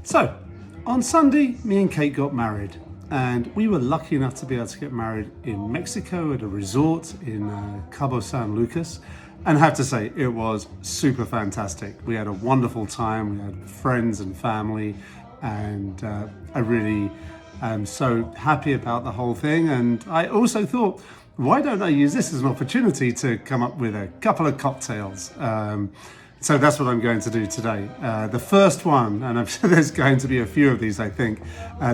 So, on Sunday, me and Kate got married, and we were lucky enough to be able to get married in Mexico at a resort in Cabo San Lucas. And I have to say, it was super fantastic. We had a wonderful time. We had friends and family, and I really am so happy about the whole thing. And I also thought, why don't I use this as an opportunity to come up with a couple of cocktails? So that's what I'm going to do today. The first one, and I'm sure there's going to be a few of these, I think.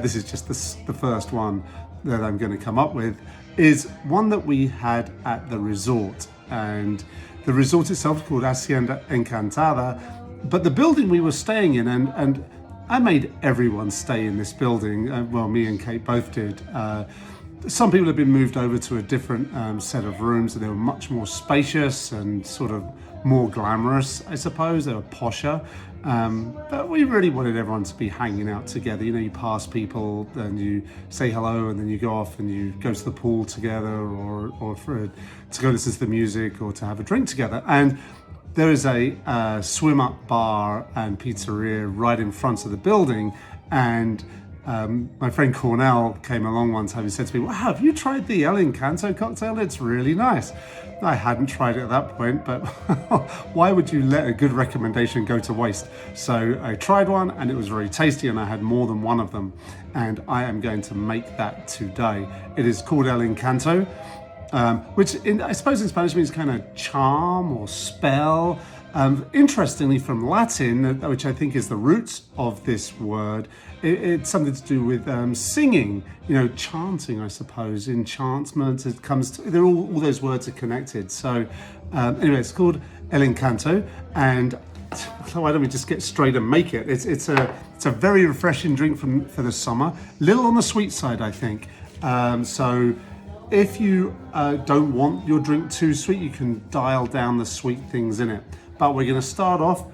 This is just the first one that I'm going to come up with, is one that we had at the resort. And the resort itself is called Hacienda Encantada, but the building we were staying in, and I made everyone stay in this building. Well, me and Kate both did. Some people have been moved over to a different set of rooms, and they were much more spacious and sort of more glamorous, I suppose. They were posher, but we really wanted everyone to be hanging out together. You know, you pass people and you say hello, and then you go off and you go to the pool together, or to go listen to the music, or to have a drink together. And there is a swim-up bar and pizzeria right in front of the building, and my friend Cornell came along one time and said to me, "Wow, have you tried the El Encanto cocktail? It's really nice." I hadn't tried it at that point, but why would you let a good recommendation go to waste? So I tried one, and it was very tasty, and I had more than one of them, and I am going to make that today. It is called El Encanto, which I suppose in Spanish means kind of charm or spell. Interestingly, from Latin, which I think is the roots of this word, it's something to do with singing, you know, chanting, I suppose, enchantment. It comes to, they're all those words are connected. So anyway, it's called El Encanto, and so why don't we just get straight and make it? It's a very refreshing drink for the summer. Little on the sweet side, I think. So if you don't want your drink too sweet, you can dial down the sweet things in it. But we're going to start off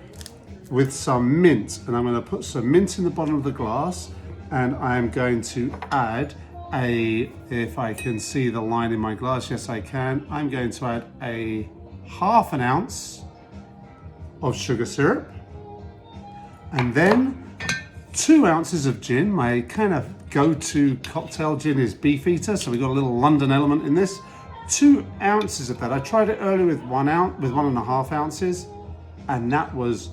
with some mint, and I'm going to put some mint in the bottom of the glass, and I'm going to add if I can see the line in my glass, yes I can, I'm going to add a half an ounce of sugar syrup, and then 2 ounces of gin. My kind of go-to cocktail gin is Beefeater, so we've got a little London element in this. 2 ounces of that. I tried it earlier with 1.5 ounces, and that was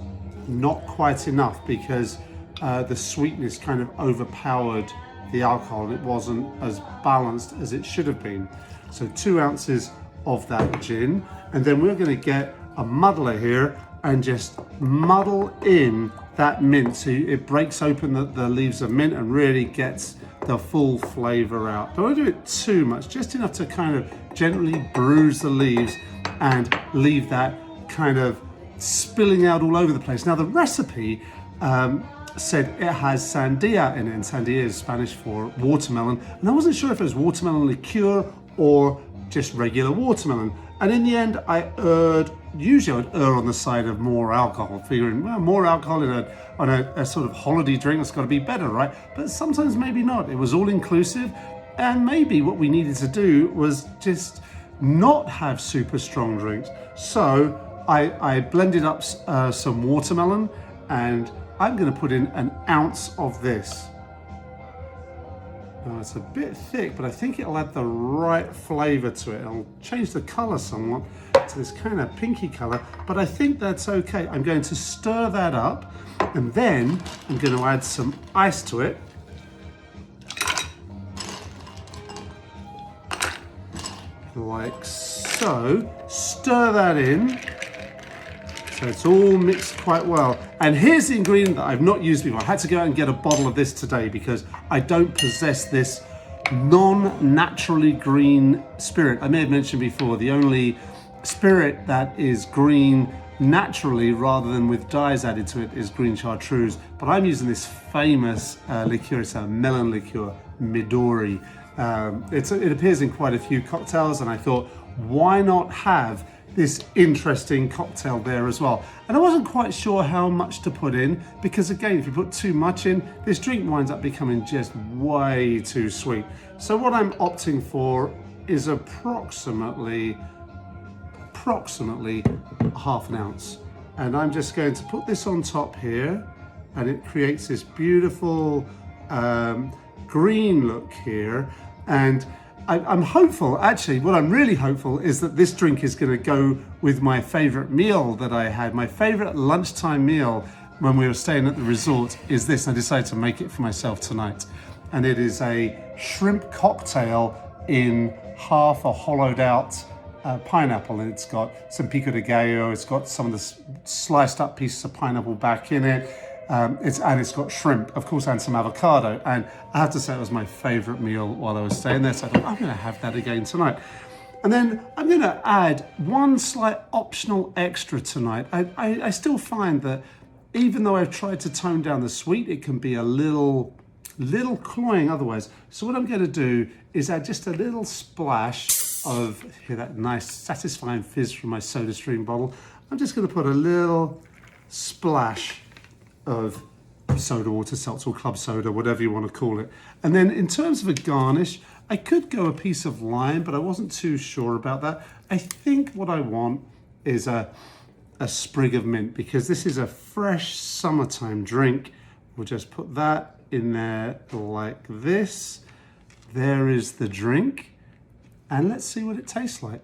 not quite enough because the sweetness kind of overpowered the alcohol, and it wasn't as balanced as it should have been. So 2 ounces of that gin, and then we're going to get a muddler here and just muddle in that mint so it breaks open the leaves of mint and really gets the full flavor out. Don't want to do it too much, just enough to kind of gently bruise the leaves and leave that kind of spilling out all over the place. Now the recipe said it has sandia in it, and sandia is Spanish for watermelon, and I wasn't sure if it was watermelon liqueur or just regular watermelon. And in the end, usually I would err on the side of more alcohol, figuring, well, more alcohol on a sort of holiday drink, it's got to be better, right? But sometimes maybe not. It was all inclusive, and maybe what we needed to do was just not have super strong drinks. So I blended up some watermelon, and I'm going to put in 1 ounce of this. Now it's a bit thick, but I think it'll add the right flavor to it. It'll change the color somewhat to this kind of pinky color, but I think that's okay. I'm going to stir that up, and then I'm going to add some ice to it. Like so. Stir that in. So it's all mixed quite well. And here's the ingredient that I've not used before. I had to go out and get a bottle of this today because I don't possess this non-naturally green spirit. I may have mentioned before, the only spirit that is green naturally rather than with dyes added to it is green chartreuse. But I'm using this famous liqueur. It's a melon liqueur, Midori. It appears in quite a few cocktails, and I thought, why not have this interesting cocktail there as well? And I wasn't quite sure how much to put in, because again, if you put too much in, this drink winds up becoming just way too sweet. So what I'm opting for is approximately half an ounce. And I'm just going to put this on top here, and it creates this beautiful green look here. And I'm hopeful, actually, what I'm really hopeful is that this drink is going to go with my favorite meal that I had. My favorite lunchtime meal when we were staying at the resort is this. I decided to make it for myself tonight. And it is a shrimp cocktail in half a hollowed out pineapple. And it's got some pico de gallo, it's got some of the sliced up pieces of pineapple back in it. It's got shrimp, of course, and some avocado. And I have to say it was my favorite meal while I was staying there. So I thought, I'm gonna have that again tonight. And then I'm gonna add one slight optional extra tonight. I still find that even though I've tried to tone down the sweet, it can be a little cloying otherwise. So what I'm gonna do is add just a little splash of, hear that nice satisfying fizz from my SodaStream bottle. I'm just gonna put a little splash of soda water, seltzer, or club soda, whatever you want to call it. And then in terms of a garnish, I could go a piece of lime, but I wasn't too sure about that. I think what I want is a sprig of mint, because this is a fresh summertime drink. We'll just put that in there like this. There is the drink, and let's see what it tastes like.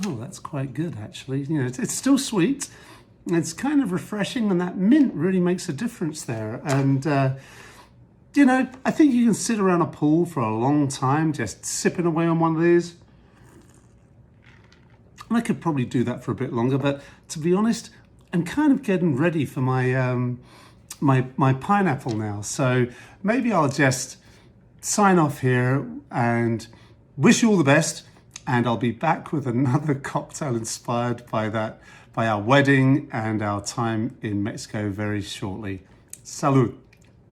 Oh, that's quite good, actually. You know, it's still sweet. It's kind of refreshing, and that mint really makes a difference there. And, you know, I think you can sit around a pool for a long time just sipping away on one of these. And I could probably do that for a bit longer, but to be honest, I'm kind of getting ready for my, my pineapple now. So maybe I'll just sign off here and wish you all the best. And I'll be back with another cocktail inspired by our wedding and our time in Mexico very shortly. Salud.